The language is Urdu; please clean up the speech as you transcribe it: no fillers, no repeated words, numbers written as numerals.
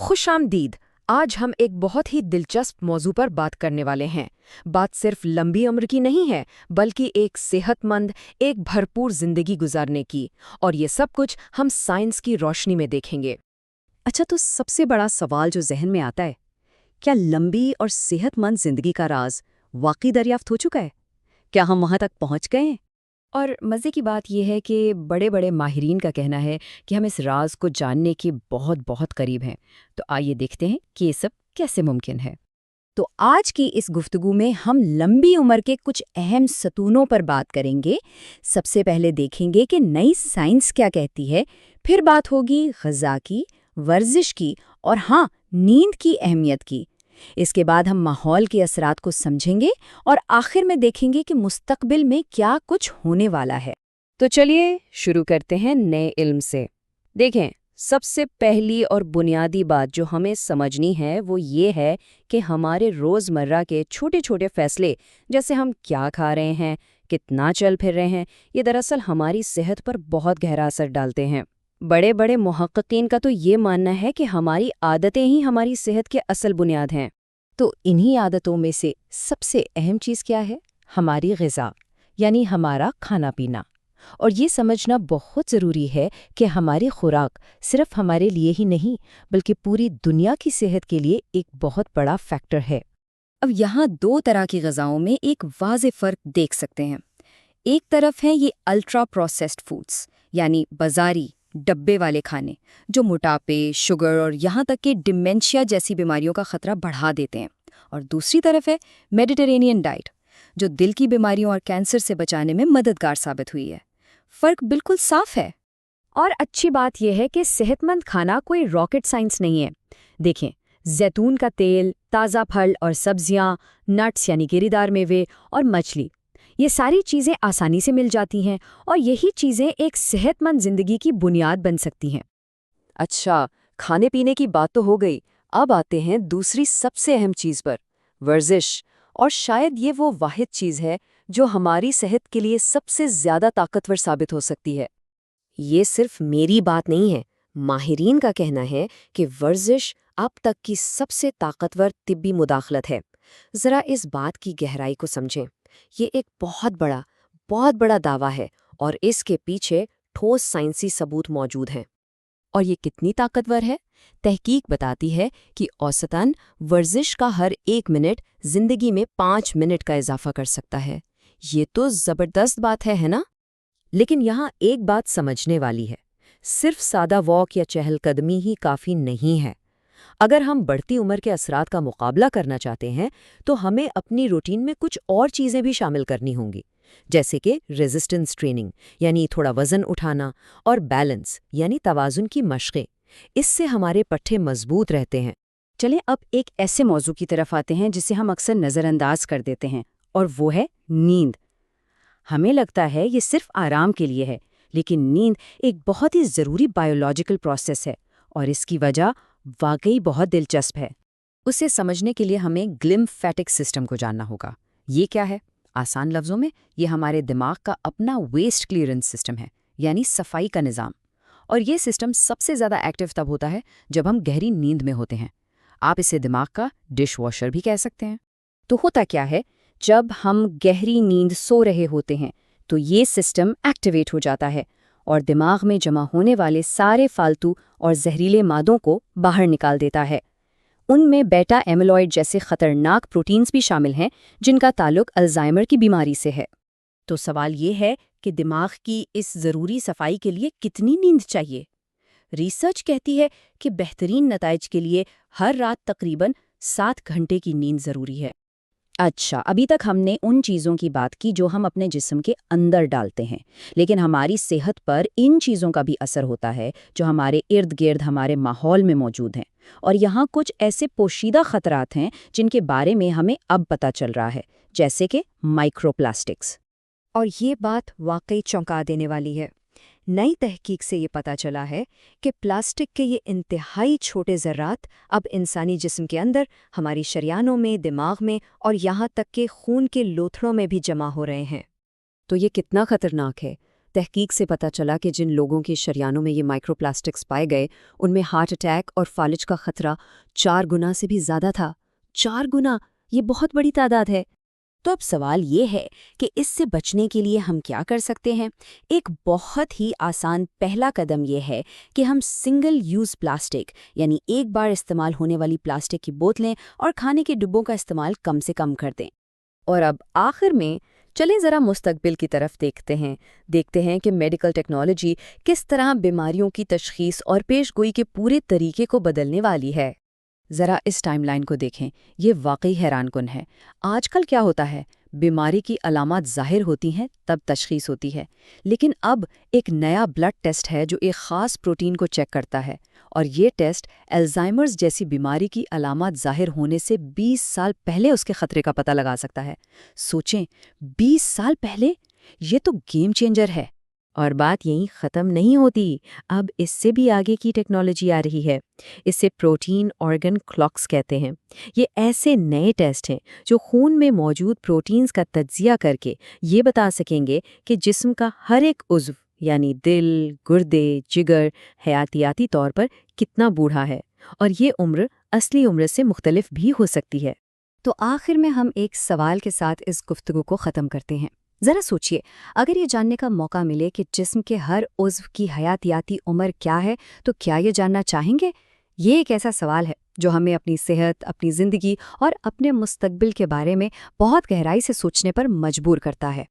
خوش آمدید۔ آج ہم ایک بہت ہی دلچسپ موضوع پر بات کرنے والے ہیں۔ بات صرف لمبی عمر کی نہیں ہے، بلکہ ایک صحت مند، ایک بھرپور زندگی گزارنے کی، اور یہ سب کچھ ہم سائنس کی روشنی میں دیکھیں گے۔ اچھا، تو سب سے بڑا سوال جو ذہن میں آتا ہے، کیا لمبی اور صحت مند زندگی کا راز واقعی دریافت ہو چکا ہے؟ کیا ہم وہاں تک پہنچ گئے ہیں؟ اور مزے کی بات یہ ہے کہ بڑے بڑے ماہرین کا کہنا ہے کہ ہم اس راز کو جاننے کے بہت بہت قریب ہیں۔ تو آئیے دیکھتے ہیں کہ یہ سب کیسے ممکن ہے۔ تو آج کی اس گفتگو میں ہم لمبی عمر کے کچھ اہم ستونوں پر بات کریں گے۔ سب سے پہلے دیکھیں گے کہ نئی سائنس کیا کہتی ہے، پھر بات ہوگی غذا کی، ورزش کی اور ہاں، نیند کی اہمیت کی۔ اس کے بعد ہم ماحول کے اثرات کو سمجھیں گے اور آخر میں دیکھیں گے کہ مستقبل میں کیا کچھ ہونے والا ہے۔ تو چلیے شروع کرتے ہیں نئے علم سے۔ دیکھیں، سب سے پہلی اور بنیادی بات جو ہمیں سمجھنی ہے وہ یہ ہے کہ ہمارے روزمرہ کے چھوٹے چھوٹے فیصلے، جیسے ہم کیا کھا رہے ہیں، کتنا چل پھر رہے ہیں، یہ دراصل ہماری صحت پر بہت گہرا اثر ڈالتے ہیں۔ بڑے بڑے محققین کا تو یہ ماننا ہے کہ ہماری عادتیں ہی ہماری صحت کے اصل بنیاد ہیں۔ تو انہی عادتوں میں سے سب سے اہم چیز کیا ہے؟ ہماری غذا، یعنی ہمارا کھانا پینا۔ اور یہ سمجھنا بہت ضروری ہے کہ ہماری خوراک صرف ہمارے لیے ہی نہیں، بلکہ پوری دنیا کی صحت کے لیے ایک بہت بڑا فیکٹر ہے۔ اب یہاں دو طرح کی غذاؤں میں ایک واضح فرق دیکھ سکتے ہیں۔ ایک طرف ہیں یہ الٹرا پروسیسڈ فوڈز، یعنی بازاری ڈبے والے کھانے، جو موٹاپے، شوگر اور یہاں تک کہ ڈیمنشیا جیسی بیماریوں کا خطرہ بڑھا دیتے ہیں۔ اور دوسری طرف ہے میڈیٹرینین ڈائٹ، جو دل کی بیماریوں اور کینسر سے بچانے میں مددگار ثابت ہوئی ہے۔ فرق بالکل صاف ہے۔ اور اچھی بات یہ ہے کہ صحت مند کھانا کوئی راکٹ سائنس نہیں ہے۔ دیکھیں، زیتون کا تیل، تازہ پھل اور سبزیاں، نٹس یعنی گری دار میوے اور مچھلی، یہ ساری چیزیں آسانی سے مل جاتی ہیں، اور یہی چیزیں ایک صحت مند زندگی کی بنیاد بن سکتی ہیں۔ اچھا، کھانے پینے کی بات تو ہو گئی، اب آتے ہیں دوسری سب سے اہم چیز پر، ورزش۔ اور شاید یہ وہ واحد چیز ہے جو ہماری صحت کے لیے سب سے زیادہ طاقتور ثابت ہو سکتی ہے۔ یہ صرف میری بات نہیں ہے، ماہرین کا کہنا ہے کہ ورزش اب تک کی سب سے طاقتور طبی مداخلت ہے۔ ذرا اس بات کی گہرائی کو سمجھیں۔ یہ ایک بہت بڑا دعویٰ ہے، اور اس کے پیچھے ٹھوس سائنسی ثبوت موجود ہیں۔ اور یہ کتنی طاقتور ہے؟ تحقیق بتاتی ہے کہ اوسطاً ورزش کا ہر 1 منٹ زندگی میں 5 منٹ کا اضافہ کر سکتا ہے۔ یہ تو زبردست بات ہے نا؟ لیکن یہاں ایک بات سمجھنے والی ہے، صرف سادہ واک یا چہل قدمی ہی کافی نہیں ہے۔ اگر ہم بڑھتی عمر کے اثرات کا مقابلہ کرنا چاہتے ہیں تو ہمیں اپنی روٹین میں کچھ اور چیزیں بھی شامل کرنی ہوں گی، جیسے کہ ریزسٹنس ٹریننگ یعنی تھوڑا وزن اٹھانا، اور بیلنس یعنی توازن کی مشقیں۔ اس سے ہمارے پٹھے مضبوط رہتے ہیں۔ چلیں اب ایک ایسے موضوع کی طرف آتے ہیں جسے ہم اکثر نظر انداز کر دیتے ہیں، اور وہ ہے نیند۔ ہمیں لگتا ہے یہ صرف آرام کے لیے ہے، لیکن نیند ایک بہت ہی ضروری بائیولوجیکل پروسیس ہے، اور اس کی وجہ واقعی بہت دلچسپ ہے۔ اسے سمجھنے کے لیے ہمیں گلمفیٹک سسٹم کو جاننا ہوگا۔ یہ کیا ہے؟ آسان لفظوں میں یہ ہمارے دماغ کا اپنا ویسٹ کلیئرنس سسٹم ہے، یعنی صفائی کا نظام۔ اور یہ سسٹم سب سے زیادہ ایکٹیو تب ہوتا ہے جب ہم گہری نیند میں ہوتے ہیں۔ آپ اسے دماغ کا ڈش واشر بھی کہہ سکتے ہیں۔ تو ہوتا کیا ہے؟ جب ہم گہری نیند سو رہے ہوتے ہیں تو یہ سسٹم ایکٹیویٹ ہو جاتا ہے اور دماغ میں جمع ہونے والے سارے فالتو اور زہریلے مادوں کو باہر نکال دیتا ہے۔ ان میں بیٹا ایمیلوئڈ جیسے خطرناک پروٹینز بھی شامل ہیں جن کا تعلق الزائمر کی بیماری سے ہے۔ تو سوال یہ ہے کہ دماغ کی اس ضروری صفائی کے لیے کتنی نیند چاہیے؟ ریسرچ کہتی ہے کہ بہترین نتائج کے لیے ہر رات تقریباً 7 گھنٹے کی نیند ضروری ہے۔ اچھا، ابھی تک ہم نے ان چیزوں کی بات کی جو ہم اپنے جسم کے اندر ڈالتے ہیں، لیکن ہماری صحت پر ان چیزوں کا بھی اثر ہوتا ہے جو ہمارے ارد گرد ہمارے ماحول میں موجود ہیں۔ اور یہاں کچھ ایسے پوشیدہ خطرات ہیں جن کے بارے میں ہمیں اب پتہ چل رہا ہے، جیسے کہ مائکرو پلاسٹکس۔ اور یہ بات واقعی چونکا دینے والی ہے۔ نئی تحقیق سے یہ پتہ چلا ہے کہ پلاسٹک کے یہ انتہائی چھوٹے ذرات اب انسانی جسم کے اندر، ہماری شریانوں میں، دماغ میں اور یہاں تک کہ خون کے لوتھڑوں میں بھی جمع ہو رہے ہیں۔ تو یہ کتنا خطرناک ہے؟ تحقیق سے پتہ چلا کہ جن لوگوں کے شریانوں میں یہ مائکرو پلاسٹکس پائے گئے ان میں ہارٹ اٹیک اور فالج کا خطرہ 4 گنا سے بھی زیادہ تھا۔ 4 گنا، یہ بہت بڑی تعداد ہے۔ تو اب سوال یہ ہے کہ اس سے بچنے کے لیے ہم کیا کر سکتے ہیں؟ ایک بہت ہی آسان پہلا قدم یہ ہے کہ ہم سنگل یوز پلاسٹک یعنی ایک بار استعمال ہونے والی پلاسٹک کی بوتلیں اور کھانے کے ڈبوں کا استعمال کم سے کم کر دیں۔ اور اب آخر میں چلیں ذرا مستقبل کی طرف دیکھتے ہیں کہ میڈیکل ٹیکنالوجی کس طرح بیماریوں کی تشخیص اور پیش گوئی کے پورے طریقے کو بدلنے والی ہے۔ ذرا اس ٹائم لائن کو دیکھیں، یہ واقعی حیران کن ہے۔ آج کل کیا ہوتا ہے، بیماری کی علامات ظاہر ہوتی ہیں تب تشخیص ہوتی ہے، لیکن اب ایک نیا بلڈ ٹیسٹ ہے جو ایک خاص پروٹین کو چیک کرتا ہے، اور یہ ٹیسٹ الزائمرز جیسی بیماری کی علامات ظاہر ہونے سے 20 سال پہلے اس کے خطرے کا پتہ لگا سکتا ہے۔ سوچیں، 20 سال پہلے! یہ تو گیم چینجر ہے۔ اور بات یہیں ختم نہیں ہوتی، اب اس سے بھی آگے کی ٹیکنالوجی آ رہی ہے۔ اسے پروٹین آرگن کلاکس کہتے ہیں۔ یہ ایسے نئے ٹیسٹ ہیں جو خون میں موجود پروٹینز کا تجزیہ کر کے یہ بتا سکیں گے کہ جسم کا ہر ایک عضو یعنی دل، گردے، جگر حیاتیاتی طور پر کتنا بوڑھا ہے، اور یہ عمر اصلی عمر سے مختلف بھی ہو سکتی ہے۔ تو آخر میں ہم ایک سوال کے ساتھ اس گفتگو کو ختم کرتے ہیں۔ ذرا سوچئے، اگر یہ جاننے کا موقع ملے کہ جسم کے ہر عضو کی حیاتیاتی عمر کیا ہے تو کیا یہ جاننا چاہیں گے؟ یہ ایک ایسا سوال ہے جو ہمیں اپنی صحت، اپنی زندگی اور اپنے مستقبل کے بارے میں بہت گہرائی سے سوچنے پر مجبور کرتا ہے۔